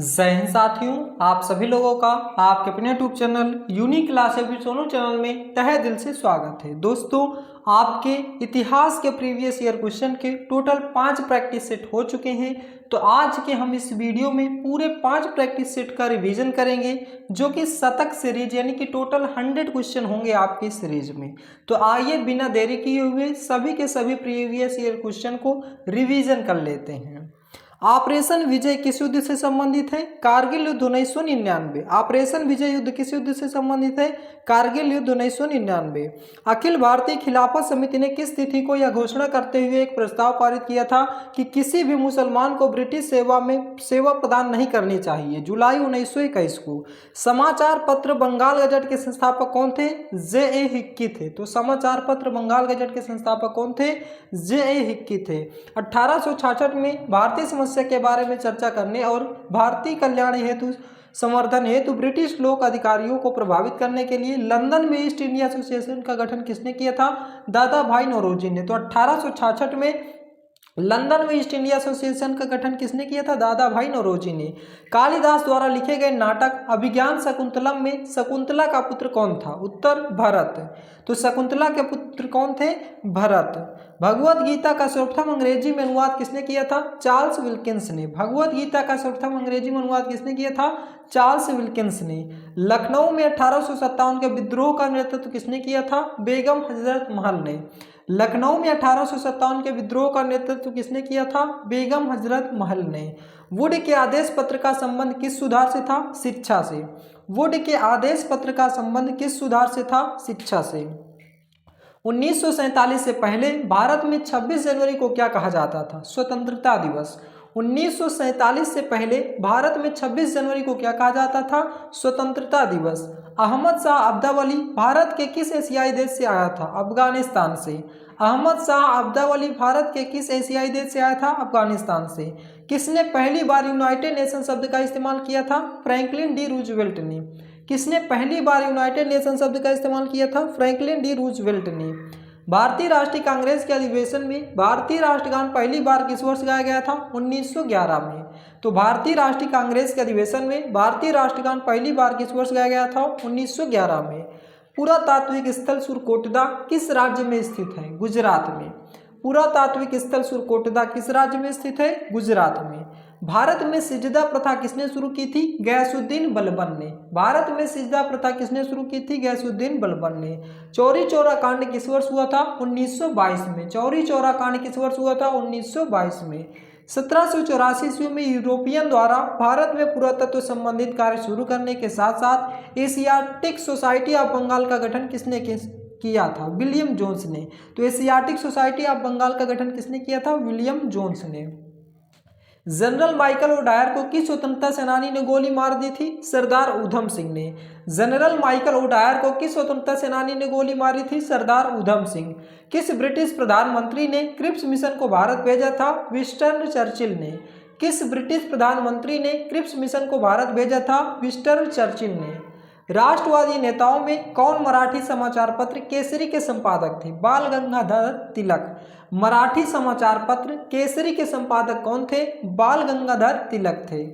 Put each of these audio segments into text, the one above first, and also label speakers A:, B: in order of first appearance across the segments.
A: जय हिंद साथियों, आप सभी लोगों का आपके अपने YouTube channel unique class Sonu channel में तहे दिल से स्वागत है। दोस्तों, आपके इतिहास के प्रीवियस ईयर क्वेश्चन के टोटल 5 प्रैक्टिस सेट हो चुके हैं। तो आज के हम इस वीडियो में पूरे 5 प्रैक्टिस सेट का रिवीजन करेंगे, जो कि शतक सीरीज यानी कि टोटल 100 क्वेश्चन होंगे आपके सीरीज में। तो आइए बिना देरी किए हुए सभी के सभी प्रीवियस ईयर क्वेश्चन को रिवीजन कर लेते हैं। ऑपरेशन विजय किस युद्ध से संबंधित है? कारगिल युद्ध 1999। ऑपरेशन विजय युद्ध किस युद्ध से संबंधित है? कारगिल युद्ध 1999। अखिल भारतीय खिलाफत समिति ने किस तिथि को यह घोषणा करते हुए एक प्रस्ताव पारित किया था कि किसी भी मुसलमान को ब्रिटिश सेवा प्रदान नहीं करनी चाहिए? जुलाई 1921 को। समाचार पत्र बंगाल गजट के संस्थापक कौन थे? J.A. हिक्की थे। तो समाचार पत्र बंगाल गजट के संस्थापक कौन थे? J.A. हिक्की थे। 1866 में भारतीय समस्या के बारे में चर्चा करने और भारतीय कल्याण हेतु संवर्धन हेतु ब्रिटिश लोक अधिकारियों को प्रभावित करने के लिए लंदन में ईस्ट इंडिया एसोसिएशन का गठन किसने किया था? दादा भाई नौरोजी ने। तो 1866 में लंदन में ईस्ट इंडिया एसोसिएशन का गठन किसने किया था? दादा भाई नौरोजी ने। कालिदास द्वारा लिखे गए नाटक अभिज्ञान शकुंतलम में शकुंतला का पुत्र कौन था? उत्तर भरत। तो शकुंतला के पुत्र कौन थे? भरत। भगवत गीता का सर्वप्रथम अंग्रेजी में अनुवाद किसने किया था? चार्ल्स विल्किंस ने। भगवत गीता का सर्वप्रथम अंग्रेजी में अनुवाद किसने किया था? चार्ल्स विल्किंस ने। लखनऊ में 1857 के विद्रोह का नेतृत्व किसने किया था? बेगम हजरत महल ने। लखनऊ में 1857 के विद्रोह का नेतृत्व किसने किया था? बेगम हजरत महल ने। वुड के आदेश पत्र का संबंध किस सुधार से था? शिक्षा से। वुड के आदेश पत्र का संबंध किस सुधार से था? शिक्षा से। 1947 से पहले भारत में 26 जनवरी को क्या कहा जाता था? स्वतंत्रता दिवस। 1947 से पहले भारत में 26 जनवरी को क्या कहा जाता था? स्वतंत्रता दिवस। अहमद शाह अब्दावली भारत के किस एशियाई देश से आया था? अफगानिस्तान से। अहमद शाह अब्दावली भारत के किस एशियाई देश से आया था? अफगानिस्तान से। किसने पहली बार यूनाइटेड नेशन शब्द का इस्तेमाल किया था? फ्रैंकलिन डी रूजवेल्ट ने। किसने पहली बार यूनाइटेड नेशन शब्द का इस्तेमाल किया था? फ्रैंकलिन डी रूजवेल्ट ने। भारतीय राष्ट्रीय कांग्रेस के अधिवेशन में भारतीय राष्ट्रगान पहली बार किस वर्ष गाया गया था? 1911 में। तो भारतीय राष्ट्रीय कांग्रेस के अधिवेशन में भारतीय राष्ट्रगान पहली बार किस वर्ष गाया गया था? 1911 में। पुरातात्विक स्थल सुरकोटदा किस राज्य में स्थित है? गुजरात में। पुरातात्विक स्थल सुरकोटदा किस राज्य में स्थित है? गुजरात में। भारत में सिजदा प्रथा किसने शुरू की थी? गयासुद्दीन बलबन ने। भारत में सिजदा प्रथा किसने शुरू की थी? गयासुद्दीन बलबन ने। चौरी चौरा कांड किस वर्ष हुआ था? 1922 में। चौरी चौरा कांड किस वर्ष हुआ था? 1922 में। 1784 ईस्वी में यूरोपियन द्वारा भारत में पुरातत्व संबंधित कार्य शुरू करने के साथ साथ एशियाटिक सोसाइटी ऑफ बंगाल का गठन किसने किया था? विलियम जोन्स ने। तो एशियाटिक सोसाइटी ऑफ बंगाल का गठन किसने किया था? विलियम जोन्स ने। जनरल माइकल ओडायर को किस स्वतंत्रता सेनानी ने गोली मार दी थी? सरदार उधम सिंह ने। जनरल माइकल ओडायर को किस स्वतंत्रता सेनानी ने गोली मारी थी? सरदार उधम सिंह। किस ब्रिटिश प्रधानमंत्री ने क्रिप्स मिशन को भारत भेजा था? विंस्टन चर्चिल ने। किस ब्रिटिश प्रधानमंत्री ने क्रिप्स मिशन को भारत भेजा था? विंस्टन चर्चिल ने। राष्ट्रवादी नेताओं में कौन मराठी समाचार पत्र केसरी के संपादक थे? बाल गंगाधर तिलक। मराठी समाचार पत्र केसरी के संपादक कौन थे? बाल गंगाधर तिलक थे।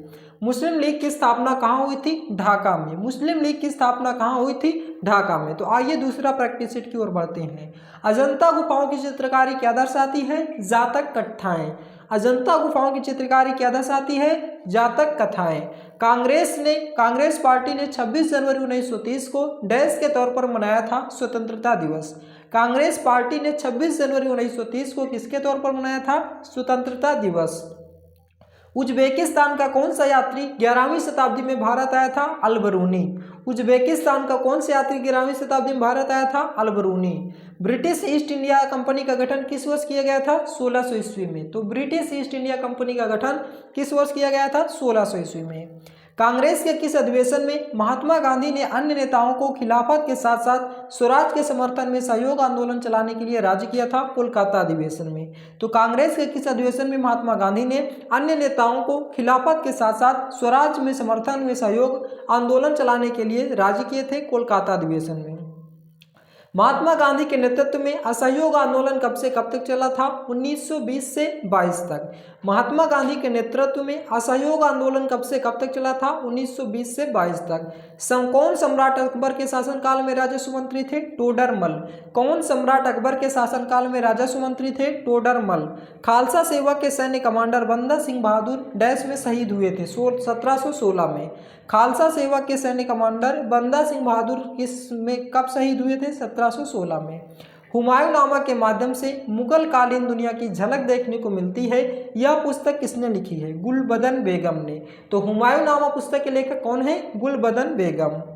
A: मुस्लिम लीग की स्थापना कहाँ हुई थी? ढाका में। मुस्लिम लीग की स्थापना कहाँ हुई थी? ढाका में। तो आइए दूसरा प्रैक्टिस सेट की ओर बढ़ते हैं। अजंता गुफाओं की चित्रकारी क्या दर्शाती है? जातक कथाएं। अजंता गुफाओं की चित्रकारी क्या दर्शाती है? जातक कथाएं। कांग्रेस पार्टी ने 26 जनवरी 1930 को डैश के तौर पर मनाया था स्वतंत्रता दिवस। कांग्रेस पार्टी ने 26 जनवरी 1930 को किसके तौर पर मनाया था? स्वतंत्रता दिवस। उज्बेकिस्तान का कौन सा यात्री 11वीं शताब्दी में भारत आया था? अलबरूनी। उज्बेकिस्तान का कौन सा यात्री 11वीं शताब्दी में भारत आया था? Al-Biruni. British east India company का गठन किस वर्ष किया गया था? 1600 ईस्वी में। तो ब्रिटिश ईस्ट इंडिया कंपनी का गठन किस वर्ष किया गया था? 1600 ईस्वी में। कांग्रेस के किस अधिवेशन में महात्मा गांधी ने अन्य नेताओं को खिलाफत के साथ साथ स्वराज के समर्थन में सहयोग आंदोलन चलाने के लिए राजी किया था? कोलकाता अधिवेशन में। तो कांग्रेस के किस अधिवेशन में महात्मा गांधी ने अन्य नेताओं को खिलाफत के साथ साथ स्वराज में समर्थन में सहयोग आंदोलन चलाने के लिए राजी किए थे? कोलकाता अधिवेशन में। महात्मा गांधी के नेतृत्व में असहयोग आंदोलन कब से कब तक चला था? 1920 से 22 तक। महात्मा गांधी के नेतृत्व में असहयोग आंदोलन कब से कब तक चला था? 1920 से 22 तक। कौन सम्राट अकबर के शासनकाल में राजस्व मंत्री थे? टोडरमल। कौन सम्राट अकबर के शासनकाल में राजस्व मंत्री थे? टोडरमल। खालसा सेवा के सैन्य कमांडर बंदा सिंह बहादुर डैश में शहीद हुए थे? 1716 में। खालसा सेवा के सैन्य कमांडर बंदा सिंह बहादुर किस में कब शहीद हुए थे? 1716 में। हुमायूंनामा के माध्यम से मुगल कालीन दुनिया की झलक देखने को मिलती है। यह पुस्तक किसने लिखी है? गुलबदन बेगम ने। तो हुमायूंनामा पुस्तक के लेखक कौन है? गुलबदन बेगम।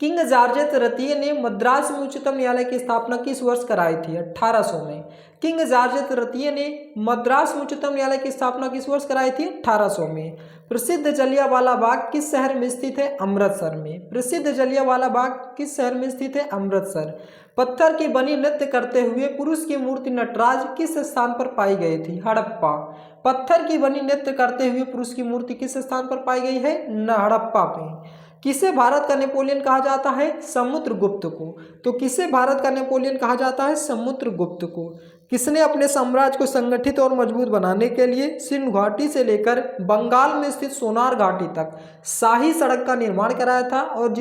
A: किंग जॉर्ज तृतीय ने मद्रास में उच्चतम न्यायालय की स्थापना किस वर्ष कराई थी? 1800 में। किंग जॉर्ज तृतीय ने मद्रास में उच्चतम न्यायालय की स्थापना किस वर्ष कराई थी? 1800 में। प्रसिद्ध जलियांवाला बाग किस शहर में स्थित है? अमृतसर में। प्रसिद्ध जलियांवाला बाग किस शहर में स्थित है? अमृतसर। पत्थर की बनी नृत्य करते हुए पुरुष की मूर्ति नटराज किस स्थान पर पाई गई थी? हड़प्पा। पत्थर की बनी नृत्य करते हुए पुरुष की मूर्ति किस स्थान पर पाई गई है? हड़प्पा में। किसे भारत का नेपोलियन कहा जाता है? समुद्रगुप्त को। तो किसे भारत का नेपोलियन कहा जाता है? समुद्रगुप्त को। किसने अपने साम्राज्य को संगठित और मजबूत बनाने के लिए सिंधु घाटी से लेकर बंगाल में स्थित सोनार घाटी तक शाही सड़क का निर्माण कराया था और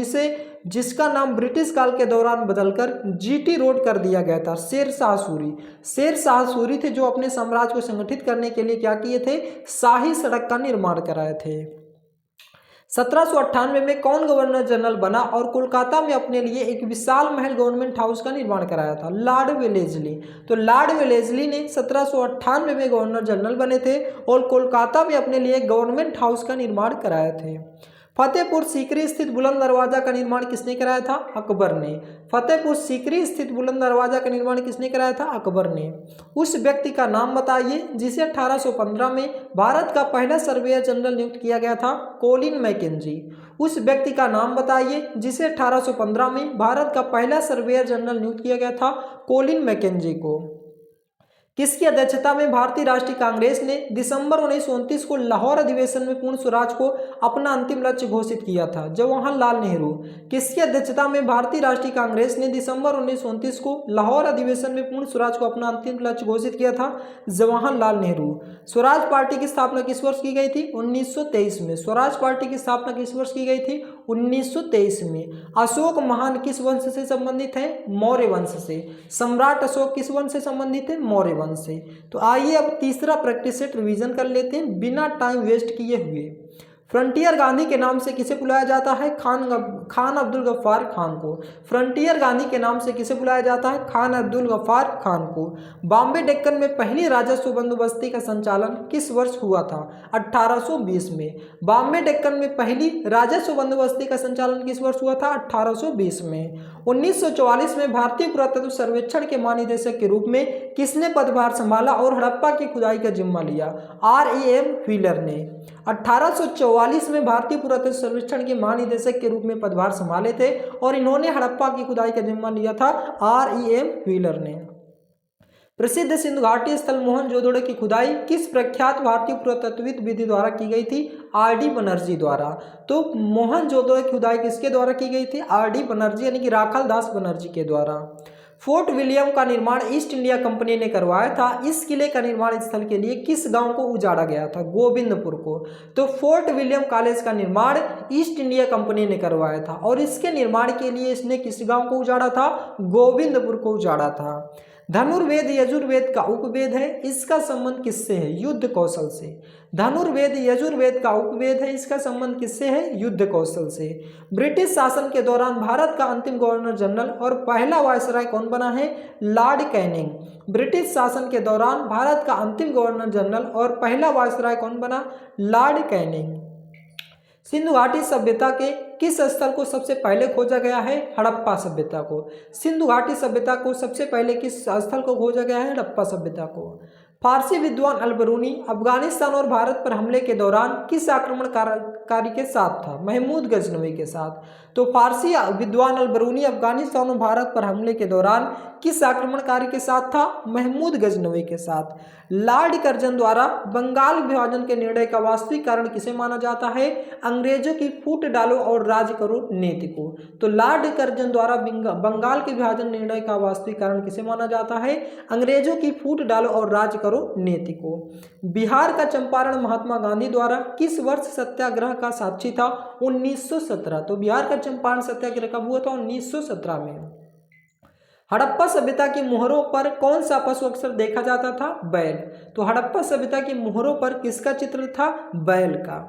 A: जिसका नाम ब्रिटिश काल के दौरान बदलकर जीटी रोड कर दिया गया था? शेरशाह सूरी। शेरशाह सूरी थे जो अपने साम्राज्य को संगठित करने के लिए क्या किए थे? शाही सड़क का निर्माण कराए थे। 1798 में कौन गवर्नर जनरल बना और कोलकाता में अपने लिए एक विशाल महल गवर्नमेंट हाउस का निर्माण कराया था? Lord Wellesley. तो लॉर्ड वेलेस्ली ने 1798 में गवर्नर जनरल बने थे और कोलकाता में अपने लिए एक गवर्नमेंट हाउस का निर्माण कराए थे। फतेहपुर सीकरी स्थित बुलंद दरवाजा का निर्माण किसने कराया था? अकबर ने। फतेहपुर सीकरी स्थित बुलंद दरवाजा का निर्माण किसने कराया था? अकबर ने। उस व्यक्ति का नाम बताइए जिसे 1815 में भारत का पहला सर्वेयर जनरल नियुक्त किया गया था? Colin Mackenzie. उस व्यक्ति का नाम बताइए जिसे 1815 में भारत का पहला सर्वेयर जनरल नियुक्त किया गया था? कोलिन मैकेंजी को। किसकी अध्यक्षता में भारतीय राष्ट्रीय कांग्रेस ने दिसंबर 1929 को लाहौर अधिवेशन में पूर्ण स्वराज को अपना अंतिम लक्ष्य घोषित किया था? जवाहरलाल नेहरू। किसकी अध्यक्षता में भारतीय राष्ट्रीय कांग्रेस ने दिसंबर 1929 को लाहौर अधिवेशन में पूर्ण स्वराज को अपना अंतिम लक्ष्य घोषित किया था? जवाहरलाल नेहरू। स्वराज पार्टी की स्थापना किस वर्ष की गई थी? 1923 में। स्वराज पार्टी की स्थापना किस वर्ष की गई थी? 1923 में। अशोक महान किस वंश से संबंधित है? मौर्य वंश से। सम्राट अशोक किस वंश से संबंधित है? मौर्य वंश से। तो आइए अब तीसरा प्रैक्टिस सेट रिवीजन कर लेते हैं बिना टाइम वेस्ट किए हुए। फ्रंटियर गांधी के नाम से किसे बुलाया जाता है? खान अब्दुल गफ्फार खान को। फ्रंटियर गांधी के नाम से किसे बुलाया जाता है? खान अब्दुल गफ्फार खान को। बॉम्बे डेक्कन में पहली राजस्व बंदोबस्ती का संचालन किस वर्ष हुआ था? 1820 में। बॉम्बे डेक्कन में पहली राजस्व बंदोबस्ती का संचालन किस वर्ष हुआ था? 1820 में। 1944 में भारतीय पुरातत्व सर्वेक्षण के महानिदेशक के रूप में किसने पदभार संभाला और हड़प्पा की खुदाई का जिम्मा लिया? REM व्हीलर ने। 1844 में भारतीय पुरातत्व सर्वेक्षण के महानिदेशक के रूप में पदभार संभाले थे और इन्होंने हड़प्पा की खुदाई का जिम्मा लिया था? REM व्हीलर ने। प्रसिद्ध सिंधु घाटी स्थल मोहनजोदड़ो की खुदाई किस प्रख्यात भारतीय पुरातत्वविद विधि द्वारा की गई थी? RD बनर्जी द्वारा। तो मोहनजोदड़ो की खुदाई किसके द्वारा की गई थी? RD बनर्जी यानी कि राखाल दास बनर्जी के द्वारा। फोर्ट विलियम का निर्माण ईस्ट इंडिया कंपनी ने करवाया था। इस किले का निर्माण स्थल के लिए किस गांव को उजाड़ा गया था? गोविंदपुर को। तो फोर्ट विलियम कॉलेज का निर्माण ईस्ट इंडिया कंपनी ने करवाया था और इसके निर्माण के लिए इसने किस गांव को उजाड़ा था? गोविंदपुर को उजाड़ा था। धनुर्वेद यजुर्वेद का उपवेद है, इसका संबंध किससे है? युद्ध कौशल से। धनुर्वेद यजुर्वेद का उपवेद है, इसका संबंध किससे है? युद्ध कौशल से। ब्रिटिश शासन के दौरान भारत का अंतिम गवर्नर जनरल और पहला वायसराय कौन बना है? Lord Canning. ब्रिटिश शासन के दौरान भारत का अंतिम गवर्नर जनरल और पहला वायसराय कौन बना? Lord Canning. सिंधु घाटी सभ्यता के किस स्थल को सबसे पहले खोजा गया है? हड़प्पा सभ्यता को। सिंधु घाटी सभ्यता को सबसे पहले किस स्थल को खोजा गया है? हड़प्पा सभ्यता को। फारसी विद्वान अल-बरूनी अफगानिस्तान और भारत पर हमले के दौरान किस आक्रमणकारी के साथ था? महमूद गजनवी के साथ। तो फारसी विद्वान अल-बरूनी अफगानिस्तान और भारत पर हमले के दौरान किस आक्रमणकारी के साथ था? महमूद गजनवी के साथ। लॉर्ड कर्जन द्वारा बंगाल विभाजन के निर्णय का वास्तविक कारण किसे माना जाता है? अंग्रेजों की फूट डालो और राज करो नीति को। तो लॉर्ड कर्जन द्वारा बंगाल के विभाजन निर्णय का वास्तविक कारण किसे माना जाता है? अंग्रेजों की फूट डालो और राज करो करो नीति को। बिहार का चंपारण महात्मा गांधी द्वारा किस वर्ष सत्याग्रह का साक्षी था? 1917। तो बिहार का चंपारण सत्याग्रह कब हुआ था? 1917 में। हड़प्पा सभ्यता की मोहरों पर कौन सा पशु अक्सर देखा जाता था? बैल। तो हड़प्पा सभ्यता की मोहरों पर किसका चित्र था? बैल का।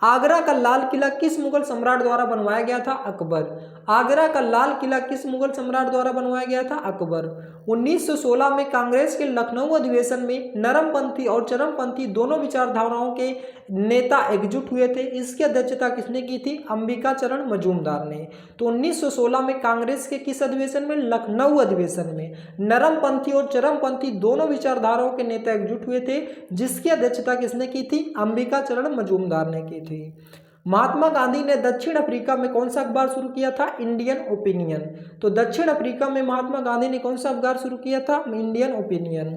A: आगरा का लाल किला किस मुगल सम्राट द्वारा बनवाया गया था? अकबर। आगरा का लाल किला किस मुगल सम्राट द्वारा बनवाया गया था? अकबर। 1916 में कांग्रेस के लखनऊ अधिवेशन में नरमपंथी और चरमपंथी दोनों विचारधाराओं के नेता एकजुट हुए थे। इसकी अध्यक्षता किसने की थी? अंबिका चरण मजूमदार ने। तो 1916 में कांग्रेस के किस अधिवेशन में? लखनऊ अधिवेशन में नरमपंथी और चरमपंथी दोनों विचारधाराओं के नेता एकजुट हुए थे, जिसकी अध्यक्षता किसने की थी? अंबिका चरण मजूमदार ने की थी। महात्मा गांधी ने दक्षिण अफ्रीका में कौन सा अखबार शुरू किया था? Indian opinion. तो दक्षिण अफ्रीका में महात्मा गांधी ने कौन सा अखबार शुरू किया था? Indian opinion.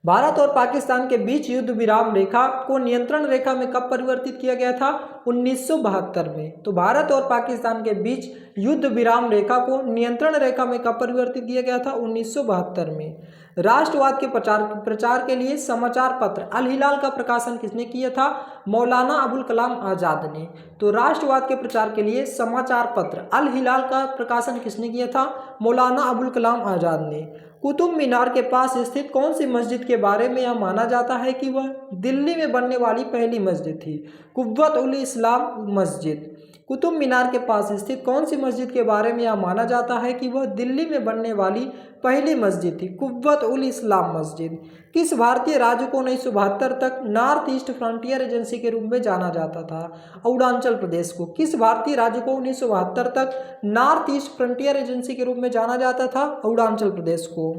A: भारत और पाकिस्तान के बीच युद्ध विराम रेखा को नियंत्रण रेखा में कब परिवर्तित किया गया था? 1972 में। तो भारत और पाकिस्तान के बीच युद्ध विराम रेखा को नियंत्रण रेखा में कब परिवर्तित किया गया था? 1972 में। राष्ट्रवाद के प्रचार के लिए समाचार पत्र अल हिलाल का प्रकाशन किसने किया था? मौलाना अबुल कलाम आज़ाद ने। तो राष्ट्रवाद के प्रचार के लिए समाचार पत्र अल हिलाल का प्रकाशन किसने किया था? मौलाना अबुल कलाम आज़ाद ने। कुतुब मीनार के पास स्थित कौन सी मस्जिद के बारे में यह माना जाता है कि वह दिल्ली में बनने वाली पहली मस्जिद थी? कुव्वत उल इस्लाम मस्जिद। कुतुब मीनार के पास स्थित कौन सी मस्जिद के बारे में यह माना जाता है कि वह दिल्ली में बनने वाली पहली मस्जिद थी? कुव्वत उल इस्लाम मस्जिद। किस भारतीय राज्य को 1972 तक नॉर्थ ईस्ट फ्रंटियर एजेंसी के रूप में जाना जाता था? अरुणाचल प्रदेश को। किस भारतीय राज्य को 1972 तक नॉर्थ ईस्ट फ्रंटियर एजेंसी के रूप में जाना जाता था? अरुणाचल प्रदेश को।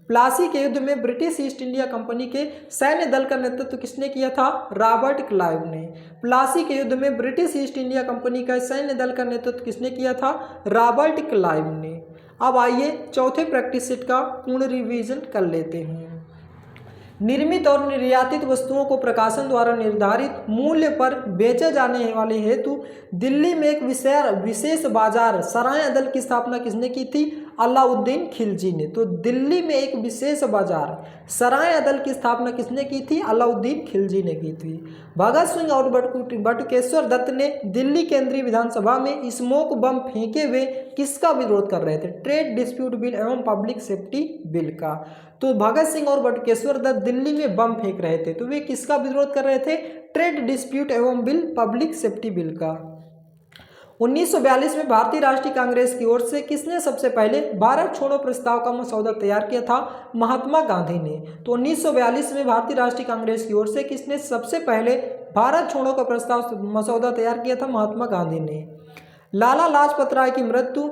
A: प्लासी के युद्ध में ब्रिटिश ईस्ट इंडिया कंपनी के सैन्य दल का नेतृत्व किसने किया था? रॉबर्ट क्लाइव ने। प्लासी के युद्ध में ब्रिटिश ईस्ट इंडिया कंपनी का सैन्य दल का नेतृत्व किसने किया था? रॉबर्ट क्लाइव ने। अब आइए चौथे प्रैक्टिस सेट का पूर्ण रिवीजन कर लेते हैं। निर्मित और निर्यातित वस्तुओं को प्रकाशन द्वारा निर्धारित मूल्य पर बेचे जाने वाले हेतु दिल्ली में एक विशेष बाजार सराय अदल की स्थापना किसने की थी? अलाउद्दीन खिलजी ने। तो दिल्ली में एक विशेष बाजार सराय अदल की स्थापना किसने की थी? अलाउद्दीन खिलजी ने की थी। भगत सिंह और बटुकेश्वर दत्त ने दिल्ली केंद्रीय विधानसभा में स्मोक बम फेंके हुए किसका विरोध कर रहे थे? ट्रेड डिस्प्यूट बिल एवं पब्लिक सेफ्टी बिल का। तो भगत सिंह और बटुकेश्वर दत्त दिल्ली में बम फेंक रहे थे, तो वे किसका विरोध कर रहे थे? ट्रेड डिस्प्यूट एवं बिल पब्लिक सेफ्टी बिल का। 1942 में भारतीय राष्ट्रीय कांग्रेस की ओर से किसने सबसे पहले भारत छोड़ो प्रस्ताव का मसौदा तैयार किया था? महात्मा गांधी ने। तो 1942 में भारतीय राष्ट्रीय कांग्रेस की ओर से किसने सबसे पहले भारत छोड़ो का प्रस्ताव मसौदा तैयार किया था? महात्मा गांधी ने। लाला लाजपत राय की मृत्यु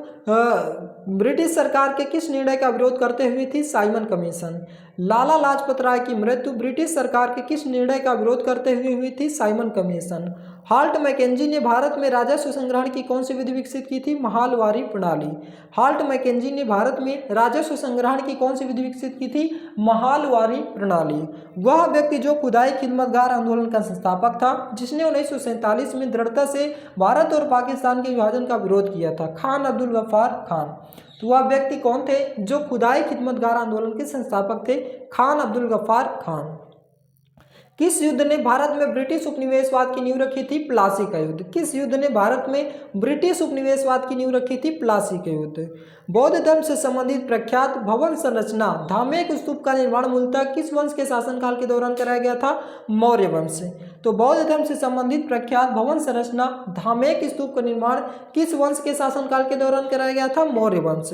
A: ब्रिटिश सरकार के किस निर्णय का विरोध करते हुए थी? Simon Commission. लाला लाजपत राय की मृत्यु ब्रिटिश सरकार के किस निर्णय का विरोध करते हुए हुई थी? Simon commission. हाल्ट मैकेंजी ने भारत में राजस्व संग्रहण की कौन सी विधि विकसित की थी? महालवारी प्रणाली। हाल्ट मैकेंजी ने भारत में राजस्व संग्रहण की कौन सी विधि विकसित की थी? महालवारी प्रणाली। वह व्यक्ति जो खुदाई खिदमतगार आंदोलन का संस्थापक था, जिसने 1947 में दृढ़ता से भारत और पाकिस्तान के विभाजन का विरोध किया था? खान अब्दुल गफ्फार खान। तो वह व्यक्ति कौन थे जो खुदाई खिदमतगार आंदोलन के संस्थापक थे? खान अब्दुल गफ्फार खान। किस युद्ध ने भारत में ब्रिटिश उपनिवेशवाद की नींव रखी थी? प्लासी का युद्ध। किस युद्ध ने भारत में ब्रिटिश उपनिवेशवाद की नींव रखी थी? प्लासी का युद्ध। बौद्ध धर्म से संबंधित प्रख्यात भवन संरचना धामेक स्तूप का निर्माण मूलतः किस वंश के शासनकाल के दौरान कराया गया था? मौर्य वंश। तो बौद्ध धर्म से संबंधित प्रख्यात भवन संरचना धामेक स्तूप का निर्माण किस वंश के शासनकाल के दौरान कराया गया था? मौर्य वंश।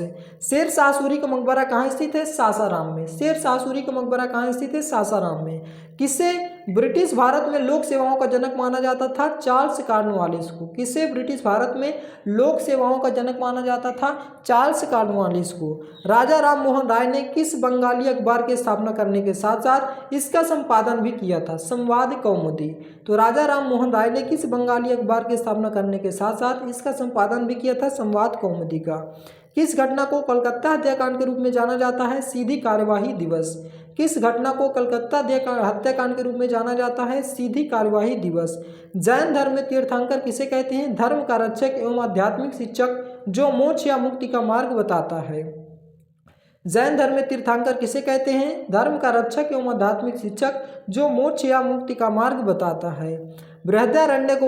A: शेरशाह सूरी का मकबरा कहाँ स्थित है? सासाराम में। शेरशाह सूरी का मकबरा कहाँ स्थित है? सासाराम में। किसे ब्रिटिश भारत में लोक सेवाओं का जनक माना जाता था? चार्ल्स कॉर्नवालिस को। किसे ब्रिटिश भारत में लोक सेवाओं का जनक माना जाता था? चार्ल्स कॉर्नवालिस को। राजा राम मोहन राय ने किस बंगाली अखबार की स्थापना करने के साथ साथ इसका संपादन भी किया था? संवाद कौमुदी। तो राजा राम मोहन राय ने किस बंगाली अखबार की स्थापना करने के साथ साथ इसका संपादन भी किया था? संवाद कौमुदी का। किस घटना को कलकत्ता हत्याकांड के रूप में जाना जाता है? सीधी कार्यवाही दिवस। किस घटना को कलकत्ता हत्याकांड के रूप में जाना जाता है? सीधी कार्यवाही दिवस। जैन धर्म में तीर्थंकर किसे कहते हैं? धर्म का रक्षक एवं आध्यात्मिक शिक्षक जो मोक्ष या मुक्ति का मार्ग बताता है। जैन धर्म में तीर्थंकर किसे कहते हैं? धर्म का रक्षक एवं आध्यात्मिक शिक्षक जो मोक्ष या मुक्ति का मार्ग बताता है। बृहदारण्यक,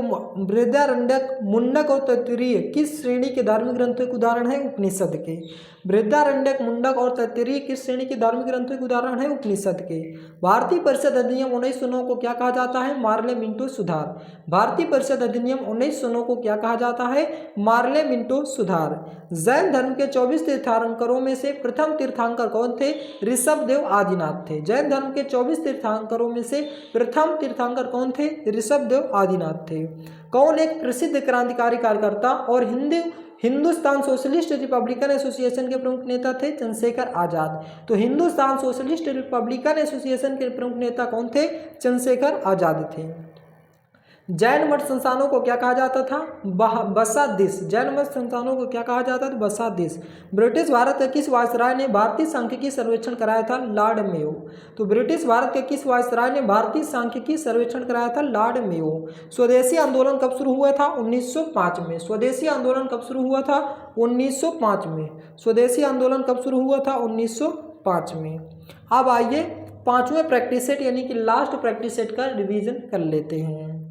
A: मुंडक और तैत्तिरीय किस श्रेणी के धार्मिक ग्रंथों के उदाहरण है? उपनिषद के। बृहदारण्यक, मुंडक और तैत्तिरीय किस श्रेणी के धार्मिक ग्रंथों के उदाहरण है? उपनिषद के। भारतीय परिषद अधिनियम 1909 को क्या कहा जाता है? मार्ले मिंटो सुधार। भारतीय परिषद अधिनियम 1909 को क्या कहा जाता है? मार्ले मिंटो सुधार। जैन धर्म के 24 तीर्थंकरों में से प्रथम तीर्थंकर कौन थे? ऋषभदेव आदिनाथ थे। जैन धर्म के 24 तीर्थंकरों में से प्रथम तीर्थंकर कौन थे? ऋषभदेव आदिनाथ थे। कौन एक प्रसिद्ध क्रांतिकारी कार्यकर्ता और हिंदुस्तान सोशलिस्ट रिपब्लिकन एसोसिएशन के प्रमुख नेता थे? चंद्रशेखर आजाद। तो हिंदुस्तान सोशलिस्ट रिपब्लिकन एसोसिएशन के प्रमुख नेता कौन थे? चंद्रशेखर आजाद थे। जैन मठ संस्थानों को क्या कहा जाता था? बसादिश। जैन मठ संस्थानों को क्या कहा जाता था? बसादिश। ब्रिटिश भारत के किस वायसराय ने भारतीय सांख्यिकी सर्वेक्षण कराया था? Lord Mayo. तो ब्रिटिश भारत के किस वायसराय ने भारतीय सांख्यिकी सर्वेक्षण कराया था? Lord Mayo. स्वदेशी आंदोलन कब शुरू हुआ था? 1905 में। स्वदेशी आंदोलन कब शुरू हुआ था? 1905 में। स्वदेशी आंदोलन कब शुरू हुआ था? 1905 में। अब आइए पांचवें प्रैक्टिस सेट यानी कि लास्ट प्रैक्टिस सेट का रिवीजन कर लेते हैं।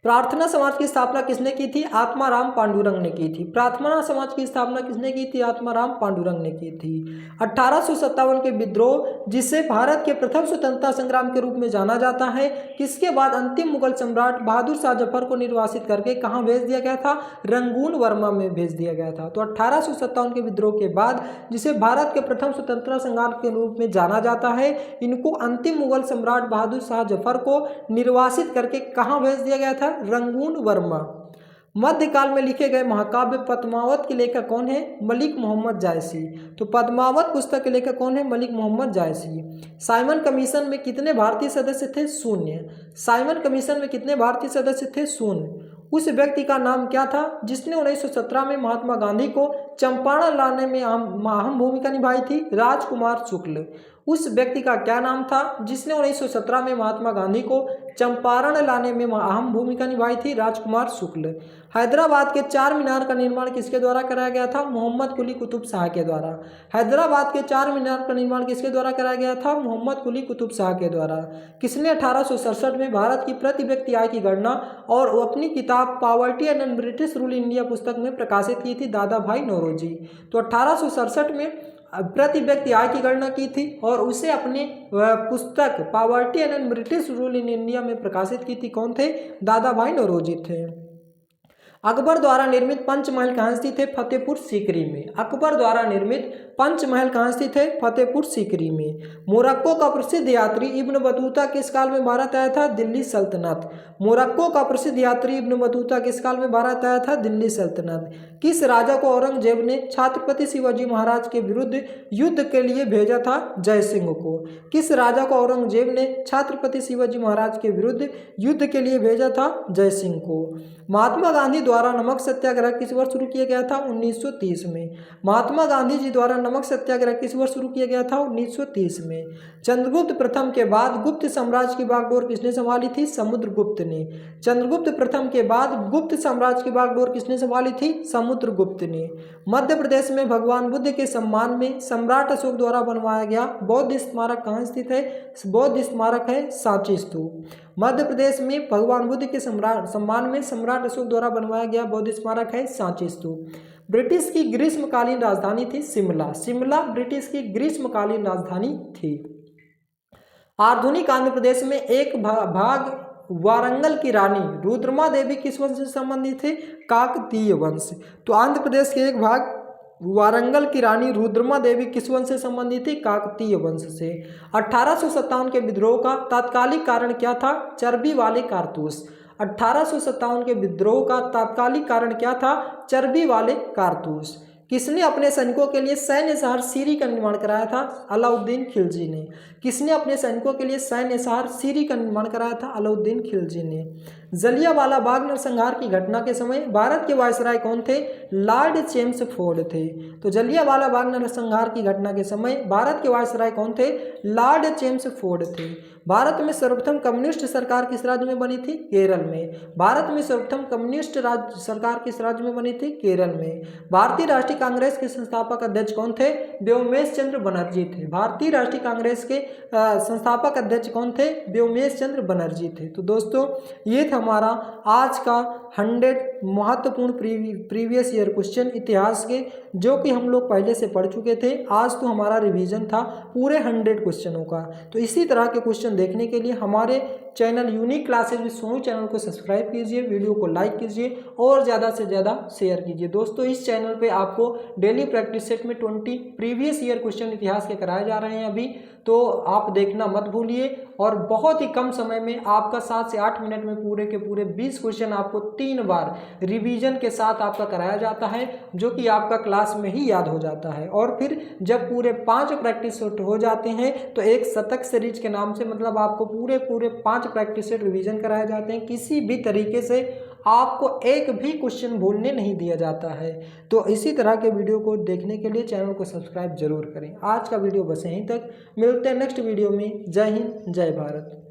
A: प्रार्थना समाज की स्थापना किसने की थी? आत्माराम पांडुरंग ने की थी। प्रार्थना समाज की स्थापना किसने की थी? आत्माराम पांडुरंग ने की थी। 1857 के विद्रोह, जिसे भारत के प्रथम स्वतंत्रता संग्राम के रूप में जाना जाता है, किसके बाद अंतिम मुगल सम्राट बहादुर शाह जफर को निर्वासित करके कहाँ भेज दिया गया था? रंगून वर्मा में भेज दिया गया था। तो 1857 के विद्रोह के बाद, जिसे भारत के प्रथम स्वतंत्रता संग्राम के रूप में जाना जाता है, इनको अंतिम मुगल सम्राट बहादुर शाह जफर को निर्वासित करके कहाँ भेज दिया गया था? रंगून वर्मा। मध्यकाल में लिखे गए महाकाव्य पद्मावत के लेखक कौन है? मलिक मोहम्मद जायसी। तो पद्मावत पुस्तक के लेखक कौन है? मलिक मोहम्मद जायसी। साइमन कमीशन में कितने भारतीय सदस्य थे? 0। साइमन कमीशन में कितने भारतीय सदस्य थे? 0। उस व्यक्ति का नाम क्या था जिसने 1917 में महात्मा गांधी को चंपारण लाने में अहम भूमिका निभाई थी? राजकुमार शुक्ल। उस व्यक्ति का क्या नाम था जिसने 1917 में महात्मा गांधी को चंपारण लाने में अहम भूमिका निभाई थी? राजकुमार शुक्ल। हैदराबाद के चार मीनार का निर्माण किसके द्वारा कराया गया था? मोहम्मद कुली कुतुब शाह के द्वारा। हैदराबाद के चार मीनार का निर्माण किसके द्वारा कराया गया था? मोहम्मद कुली कुतुब शाह के द्वारा। किसने 1867 में भारत की प्रति व्यक्ति आय की गणना और अपनी किताब poverty and British rule India पुस्तक में प्रकाशित की थी? दादा भाई नौरोजी। तो 1867 में प्रति व्यक्ति आय की गणना की थी और उसे अपनी पुस्तक poverty and British rule in India में प्रकाशित की थी। कौन थे? दादा भाई नौरोजी थे। अकबर द्वारा निर्मित पंचमहल कहाँ स्थित है? फतेहपुर सीकरी में। अकबर द्वारा निर्मित पंचमहल कहाँ स्थित है? फतेहपुर सीकरी में। मोरक्को का प्रसिद्ध यात्री इब्न बतूता किस काल में भारत आया था? दिल्ली सल्तनत। मोरक्को का प्रसिद्ध यात्री इब्न बतूता किस काल में भारत आया था? दिल्ली सल्तनत। किस राजा को औरंगजेब ने छत्रपति शिवाजी महाराज के विरुद्ध युद्ध के लिए भेजा था? जय सिंह को। किस राजा को औरंगजेब ने छत्रपति शिवाजी महाराज के विरुद्ध युद्ध के लिए भेजा था? जय सिंह को। महात्मा गांधी द्वारा नमक सत्याग्रह किस वर्ष शुरू किया गया था? 1930 में। महात्मा गांधी जी द्वारा नमक सत्याग्रह किस वर्ष शुरू किया गया था? 1930 में। चंद्रगुप्त प्रथम के बाद गुप्त साम्राज्य की बागडोर किसने संभाली थी? समुद्रगुप्त ने। चंद्रगुप्त प्रथम के बाद गुप्त साम्राज्य की बागडोर किसने संभाली थी? समुद्रगुप्त ने। मध्य प्रदेश में भगवान बुद्ध के सम्मान में सम्राट अशोक द्वारा बनवाया गया बौद्ध स्मारक कहाँ स्थित है? बौद्ध स्मारक है सांची स्तूप। मध्य प्रदेश में भगवान बुद्ध के सम्मान में सम्राट अशोक द्वारा बनवाया गया बौद्ध स्मारक है सांची स्तूप। ब्रिटिश की ग्रीष्मकालीन राजधानी थी शिमला। शिमला ब्रिटिश की ग्रीष्मकालीन राजधानी थी। आधुनिक आंध्र प्रदेश में एक भाग वारंगल की रानी रुद्रमा देवी किस वंश से संबंधित थे? काकतीय वंश। तो आंध्र प्रदेश के एक भाग वारंगल की रानी रुद्रमा देवी किस वंश से संबंधित थी? काकतीय वंश से। 1857 के विद्रोह का तात्कालिक कारण क्या था? चर्बी वाले कारतूस। 1857 के विद्रोह का तात्कालिक कारण क्या था? चर्बी वाले कारतूस। किसने अपने सैनिकों के लिए सैन्य शहर सीरी का निर्माण कराया था? अलाउद्दीन खिलजी ने। किसने अपने सैनिकों के लिए सैन्य शहर सीरी का निर्माण कराया था? अलाउद्दीन खिलजी ने। जलियांवाला बाग नरसंहार की घटना के समय भारत के वायसराय कौन थे? लॉर्ड चेम्सफोर्ड थे। तो जलियांवाला बाग नरसंहार की घटना के समय भारत के वायसराय कौन थे? लॉर्ड चेम्सफोर्ड थे। भारत में सर्वप्रथम कम्युनिस्ट सरकार किस राज्य में बनी थी? केरल में। भारत में सर्वप्रथम कम्युनिस्ट सरकार किस राज्य में बनी थी? केरल में। भारतीय राष्ट्रीय कांग्रेस के संस्थापक अध्यक्ष कौन थे? व्योमेश चंद्र बनर्जी थे। भारतीय राष्ट्रीय कांग्रेस के संस्थापक अध्यक्ष कौन थे? व्योमेश चंद्र बनर्जी थे। तो दोस्तों ये था हमारा आज का 100 महत्वपूर्ण प्रीवियस ईयर क्वेश्चन इतिहास के, जो कि हम लोग पहले से पढ़ चुके थे। आज तो हमारा रिवीजन था पूरे 100 क्वेश्चनों का। तो इसी तरह के क्वेश्चन देखने के लिए हमारे channel unique classes with Sonu channel को सब्सक्राइब कीजिए, वीडियो को लाइक कीजिए और ज़्यादा से ज़्यादा शेयर कीजिए। दोस्तों इस चैनल पे आपको डेली प्रैक्टिस सेट में 20 प्रीवियस ईयर क्वेश्चन इतिहास के कराए जा रहे हैं अभी, तो आप देखना मत भूलिए। और बहुत ही कम समय में आपका 7 से 8 मिनट में पूरे के पूरे 20 क्वेश्चन आपको 3 बार रिवीजन के साथ आपका कराया जाता है, जो कि आपका क्लास में ही याद हो जाता है। और फिर जब पूरे 5 प्रैक्टिस सेट हो जाते हैं तो एक शतक सीरीज के नाम से, मतलब आपको पूरे 5 प्रैक्टिस सेट रिवीजन कराए जाते हैं। किसी भी तरीके से आपको एक भी क्वेश्चन भूलने नहीं दिया जाता है। तो इसी तरह के वीडियो को देखने के लिए चैनल को सब्सक्राइब जरूर करें। आज का वीडियो बस यहीं तक, मिलते हैं नेक्स्ट वीडियो में। जय हिंद, जय भारत।